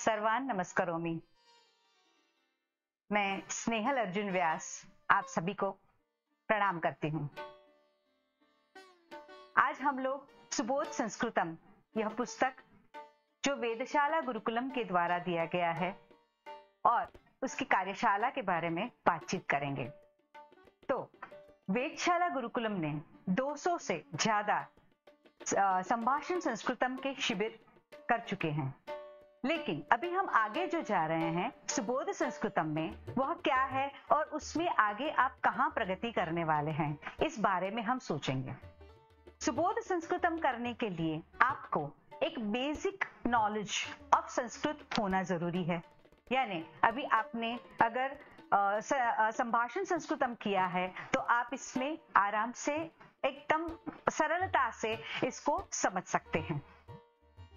सर्वान नमस्करोमि। मैं स्नेहल अर्जुन व्यास आप सभी को प्रणाम करती हूँ। आज हम लोग सुबोध संस्कृतम, यह पुस्तक जो वेदशाला गुरुकुलम के द्वारा दिया गया है और उसकी कार्यशाला के बारे में बातचीत करेंगे। तो वेदशाला गुरुकुलम ने 200 से ज्यादा संभाषण संस्कृतम के शिविर कर चुके हैं, लेकिन अभी हम आगे जो जा रहे हैं सुबोध संस्कृतम में, वह क्या है और उसमें आगे आप कहां प्रगति करने वाले हैं, इस बारे में हम सोचेंगे। सुबोध संस्कृतम करने के लिए आपको एक बेसिक नॉलेज ऑफ संस्कृत होना जरूरी है। यानी अभी आपने अगर संभाषण संस्कृतम किया है तो आप इसमें आराम से एकदम सरलता से इसको समझ सकते हैं।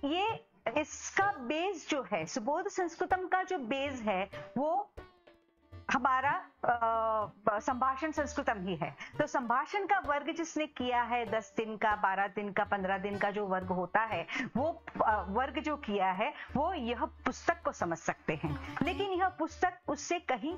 ये इसका बेस जो है, सुबोध संस्कृतम का जो बेस है वो हमारा संभाषण संस्कृतम ही है। तो संभाषण का वर्ग जिसने किया है 10 दिन का, 12 दिन का, 15 दिन का जो वर्ग होता है, वो वर्ग जो किया है वो यह पुस्तक को समझ सकते हैं। लेकिन यह पुस्तक उससे कहीं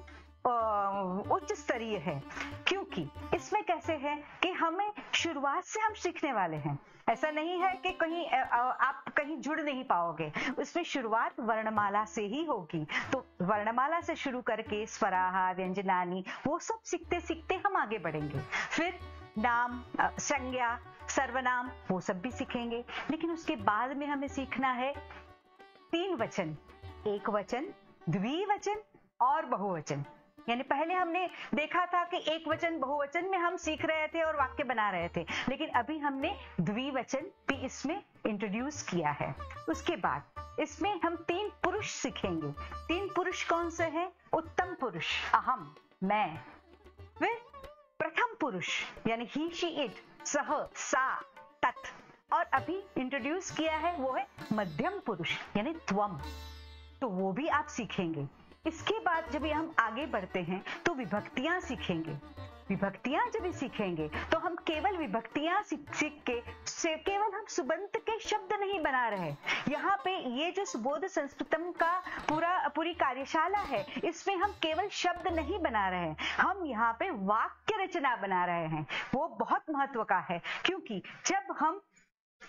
उच्च स्तरीय है, क्योंकि इसमें कैसे है कि हमें शुरुआत से हम सीखने वाले हैं। ऐसा नहीं है कि कहीं आप कहीं जुड़ नहीं पाओगे, उसमें शुरुआत वर्णमाला से ही होगी। तो वर्णमाला से शुरू करके स्वराहा, व्यंजनानी, वो सब सीखते सीखते हम आगे बढ़ेंगे। फिर नाम, संज्ञा, सर्वनाम, वो सब भी सीखेंगे। लेकिन उसके बाद में हमें सीखना है 3 वचन, एक वचन, द्विवचन और बहुवचन। यानी पहले हमने देखा था कि एक वचन बहुवचन में हम सीख रहे थे और वाक्य बना रहे थे, लेकिन अभी हमने द्विवचन भी इसमें इंट्रोड्यूस किया है। उसके बाद इसमें हम 3 पुरुष सीखेंगे। 3 पुरुष कौन से हैं? उत्तम पुरुष, अहम, मैं। फिर प्रथम पुरुष यानी ही, शी, इट, सह, सा, तत्। और अभी इंट्रोड्यूस किया है वो है मध्यम पुरुष यानी त्वम। तो वो भी आप सीखेंगे। इसके बाद जब हम आगे बढ़ते हैं तो विभक्तियां सीखेंगे। विभक्तियां जब पूछेंगे तो हम केवल विभक्तियां सीख के से केवल हम सुबंत के शब्द नहीं बना रहे। यहाँ पे ये जो सुबोध संस्कृतम का पूरी कार्यशाला है, इसमें हम केवल शब्द नहीं बना रहे हैं, हम यहाँ पे वाक्य रचना बना रहे हैं। वो बहुत महत्व का है, क्योंकि जब हम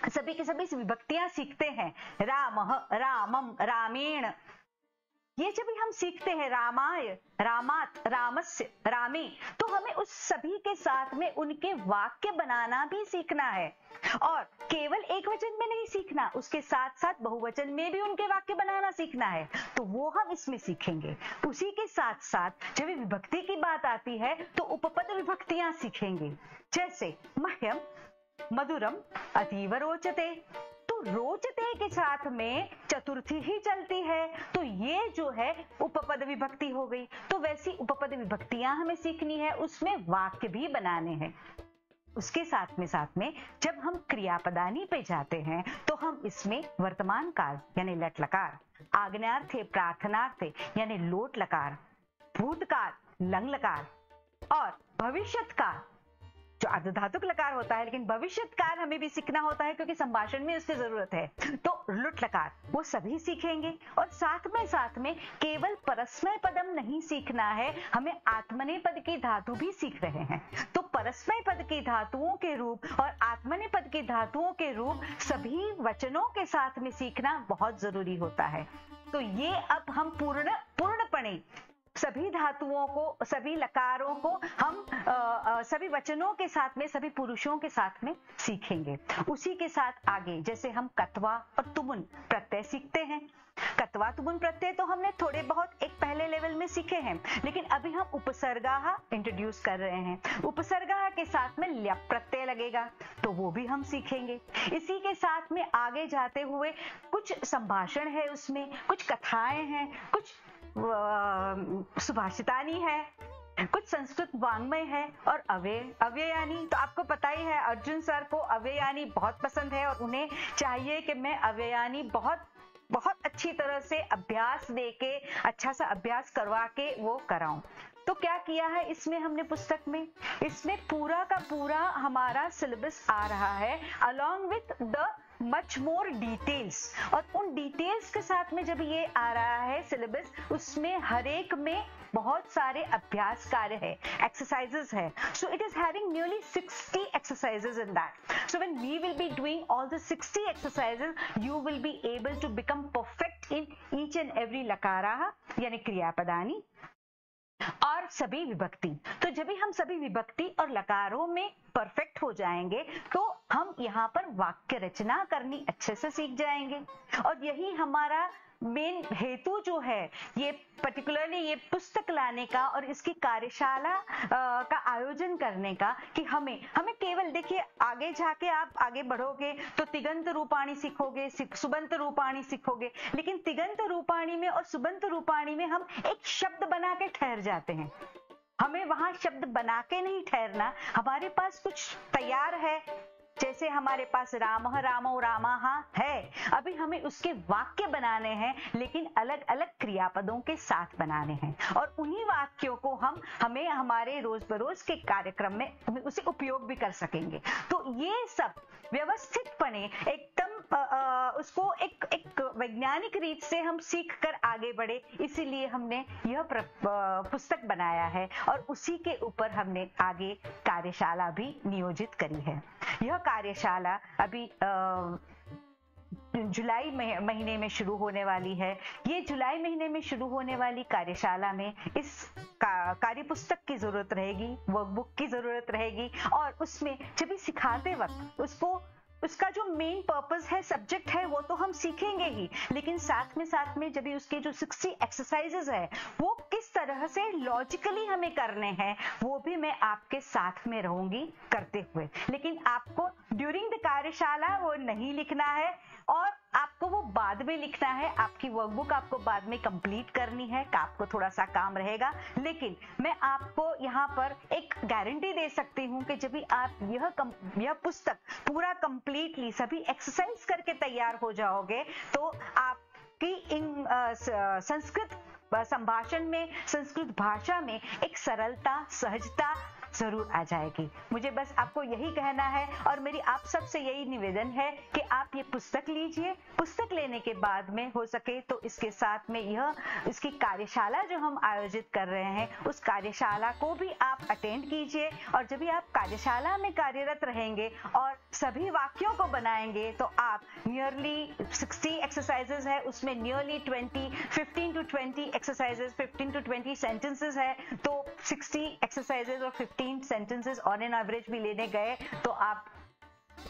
सभी के सभी विभक्तियां सीखते हैं, रामः, रामम, रामेण, ये जब हम सीखते हैं, रामाय, रामात, रामस्य, रामे, तो हमें उस सभी के साथ में उनके वाक्य बनाना भी सीखना है। और केवल एक वचन में नहीं सीखना, उसके साथ साथ बहुवचन में भी उनके वाक्य बनाना सीखना है। तो वो हम इसमें सीखेंगे। उसी के साथ साथ जब विभक्ति की बात आती है तो उपपद विभक्तियां सीखेंगे। जैसे मह्यम, मधुरम, अतीव रोचते, तो रोचते के साथ में चतुर्थी ही चलती है, तो ये जो है उपपद विभक्ति हो गई। तो वैसी उपपद विभक्तियां हमें सीखनी है, उसमें वाक्य भी बनाने हैं। उसके साथ में जब हम क्रियापदानी पे जाते हैं तो हम इसमें वर्तमान काल यानी लट लकार, आज्ञार्थे, प्रार्थनार्थे यानी लोट लकार, भूतकाल लंग लकार और भविष्यत काल जो अर्धधातुक लकार होता है, लेकिन भविष्यत काल हमें भी सीखना होता है क्योंकि संभाषण में उसकी जरूरत है। तो लुट लकार वो सभी सीखेंगे। और साथ में केवल परस्मय पदम नहीं सीखना है, हमें आत्मनेपद की धातु भी सीख रहे हैं। तो परस्मय पद की धातुओं के रूप और आत्मनेपद की धातुओं के रूप सभी वचनों के साथ में सीखना बहुत जरूरी होता है। तो ये अब हम पूर्णपणे सभी धातुओं को, सभी लकारों को हम सभी वचनों के साथ में, सभी पुरुषों के साथ में सीखेंगे। उसी के साथ आगे जैसे हम कत्वा और तुमुन प्रत्यय सीखते हैं। कत्वा तुमुन प्रत्यय तो हमने थोड़े बहुत एक पहले लेवल में सीखे हैं, लेकिन अभी हम उपसर्गा इंट्रोड्यूस कर रहे हैं। उपसर्गा के साथ में ल्यप प्रत्यय लगेगा, तो वो भी हम सीखेंगे। इसी के साथ में आगे जाते हुए कुछ संभाषण है, उसमें कुछ कथाएं हैं, कुछ सुभाषितानी है, कुछ संस्कृत वांग्मय है और अव्ययानी। तो आपको पता ही है अर्जुन सर को अव्ययानी बहुत पसंद है और उन्हें चाहिए कि मैं अव्ययानी बहुत अच्छी तरह से अभ्यास देके, अच्छा सा अभ्यास करवा के वो कराऊं। तो क्या किया है इसमें हमने पुस्तक में, इसमें पूरा का पूरा हमारा सिलेबस आ रहा है along with the much more details, और उन डिटेल्स के साथ में जब ये आ रहा है सिलेबस, उसमें हर एक में बहुत सारे अभ्यास कार्य है, एक्सरसाइजेस है. So it is having nearly 60 exercises in that. So when we will be doing all the 60 exercises, you will be able to become perfect in each and every lakara, यानी क्रियापदानी और सभी विभक्ति. तो जब भी हम सभी विभक्ति और लकारों में परफेक्ट हो जाएंगे तो हम यहाँ पर वाक्य रचना करनी अच्छे से सीख जाएंगे. और यही हमारा मेन हेतु जो है, ये पर्टिकुलरली ये पुस्तक लाने का और इसकी कार्यशाला का आयोजन करने का, कि हमें केवल देखिए, आगे जाके आप आगे बढ़ोगे तो तिगंत रूपाणी सीखोगे, सुबंत रूपाणी सीखोगे, लेकिन तिगंत रूपाणी में और सुबंत रूपाणी में हम एक शब्द बना के ठहर जाते हैं. हमें वहां शब्द बना के नहीं ठहरना, हमारे पास कुछ तैयार है, जैसे हमारे पास रामः रामो रामाः है, अभी हमें उसके वाक्य बनाने हैं, लेकिन अलग अलग क्रियापदों के साथ बनाने हैं. और उन्हीं वाक्यों को हमें हमारे रोज बरोज के कार्यक्रम में उसे उपयोग भी कर सकेंगे. तो ये सब व्यवस्थितपणे एकदम उसको एक वैज्ञानिक रीत से हम सीख कर आगे बढ़े, इसीलिए हमने यह पुस्तक बनाया है और उसी के ऊपर हमने आगे कार्यशाला भी नियोजित करी है. यह कार्यशाला अभी जुलाई महीने में शुरू होने वाली है. ये जुलाई महीने में शुरू होने वाली कार्यशाला में इस कार्य पुस्तक की जरूरत रहेगी, वर्कबुक की जरूरत रहेगी, और उसमें जब भी सिखाते वक्त उसका जो मेन पर्पस है, सब्जेक्ट है, वो तो हम सीखेंगे ही, लेकिन साथ में जब भी उसके जो 60 एक्सरसाइजेस है वो किस तरह से लॉजिकली हमें करने हैं, वो भी मैं आपके साथ में रहूंगी करते हुए. लेकिन आपको ड्यूरिंग द कार्यशाला वो नहीं लिखना है, और आपको वो बाद में लिखना है. आपकी वर्कबुक आपको बाद में कंप्लीट करनी है, आपको थोड़ा सा काम रहेगा, लेकिन मैं आपको यहाँ पर एक गारंटी दे सकती हूँ कि जब भी आप यह पुस्तक पूरा कंप्लीटली सभी एक्सरसाइज करके तैयार हो जाओगे, तो आपकी इन संस्कृत संभाषण में, संस्कृत भाषा में एक सरलता, सहजता जरूर आ जाएगी. मुझे बस आपको यही कहना है, और मेरी आप सबसे यही निवेदन है कि आप ये पुस्तक लीजिए. पुस्तक लेने के बाद में हो सके तो इसके साथ में इसकी कार्यशाला जो हम आयोजित कर रहे हैं, उस कार्यशाला को भी आप अटेंड कीजिए. और जब भी आप कार्यशाला में कार्यरत रहेंगे और सभी वाक्यों को बनाएंगे, तो आप नियरली 60 एक्सरसाइजेस है, उसमें nearly 15 to 20 exercises, 15 to 20 sentences है, तो 60 एक्सरसाइजेस और 15 सेंटेंसेस ऑन एन एवरेज भी लेने गए तो आप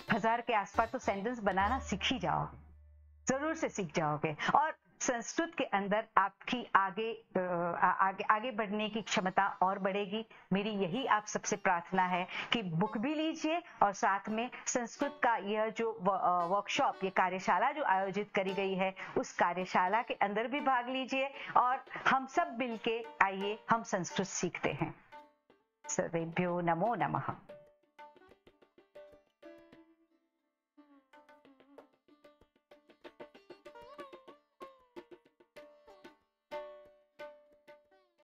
1000 के आसपास तो सेंटेंस बनाना सीख ही जाओगे, जरूर से सीख जाओगे. और संस्कृत के अंदर आपकी आगे बढ़ने की क्षमता और बढ़ेगी. मेरी यही आप सबसे प्रार्थना है कि बुक भी लीजिए और साथ में संस्कृत का यह जो वर्कशॉप, ये कार्यशाला जो आयोजित करी गई है, उस कार्यशाला के अंदर भी भाग लीजिए, और हम सब मिलके आइए हम संस्कृत सीखते हैं. सर्वेभ्यो नमो नमः.